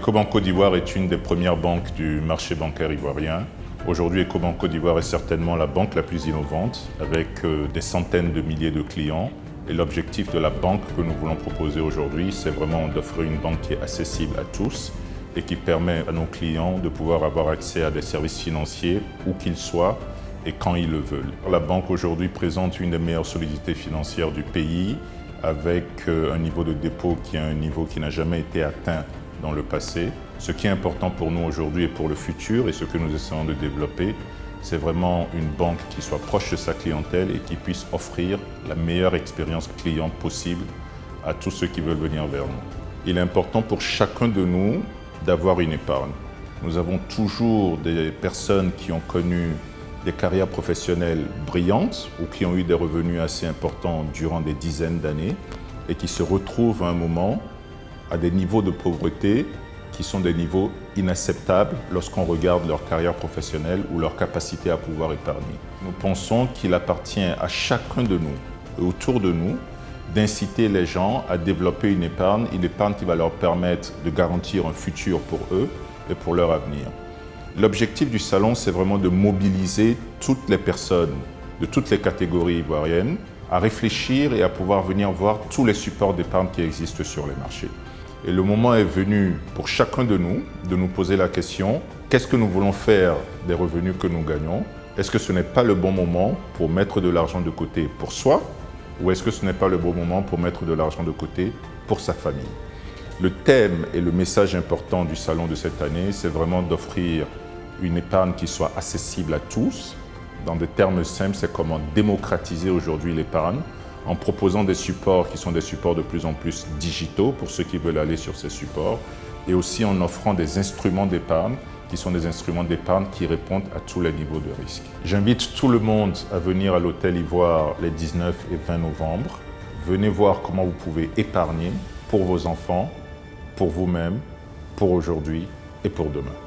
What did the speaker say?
Ecobank Côte d'Ivoire est une des premières banques du marché bancaire ivoirien. Aujourd'hui, Ecobank Côte d'Ivoire est certainement la banque la plus innovante, avec des centaines de milliers de clients. Et l'objectif de la banque que nous voulons proposer aujourd'hui, c'est vraiment d'offrir une banque qui est accessible à tous et qui permet à nos clients de pouvoir avoir accès à des services financiers où qu'ils soient et quand ils le veulent. La banque aujourd'hui présente une des meilleures solidités financières du pays, avec un niveau de dépôt qui est un niveau qui n'a jamais été atteint dans le passé. Ce qui est important pour nous aujourd'hui et pour le futur, et ce que nous essayons de développer, c'est vraiment une banque qui soit proche de sa clientèle et qui puisse offrir la meilleure expérience client possible à tous ceux qui veulent venir vers nous. Il est important pour chacun de nous d'avoir une épargne. Nous avons toujours des personnes qui ont connu des carrières professionnelles brillantes ou qui ont eu des revenus assez importants durant des dizaines d'années et qui se retrouvent à un moment à des niveaux de pauvreté qui sont des niveaux inacceptables lorsqu'on regarde leur carrière professionnelle ou leur capacité à pouvoir épargner. Nous pensons qu'il appartient à chacun de nous et autour de nous d'inciter les gens à développer une épargne qui va leur permettre de garantir un futur pour eux et pour leur avenir. L'objectif du salon, c'est vraiment de mobiliser toutes les personnes de toutes les catégories ivoiriennes à réfléchir et à pouvoir venir voir tous les supports d'épargne qui existent sur les marchés. Et le moment est venu pour chacun de nous poser la question, qu'est-ce que nous voulons faire des revenus que nous gagnons? Est-ce que ce n'est pas le bon moment pour mettre de l'argent de côté pour soi? Ou est-ce que ce n'est pas le bon moment pour mettre de l'argent de côté pour sa famille? Le thème et le message important du salon de cette année, c'est vraiment d'offrir une épargne qui soit accessible à tous. Dans des termes simples, c'est comment démocratiser aujourd'hui l'épargne en proposant des supports qui sont des supports de plus en plus digitaux pour ceux qui veulent aller sur ces supports et aussi en offrant des instruments d'épargne qui sont des instruments d'épargne qui répondent à tous les niveaux de risque. J'invite tout le monde à venir à l'Hôtel Ivoire les 19 et 20 novembre. Venez voir comment vous pouvez épargner pour vos enfants, pour vous-même, pour aujourd'hui et pour demain.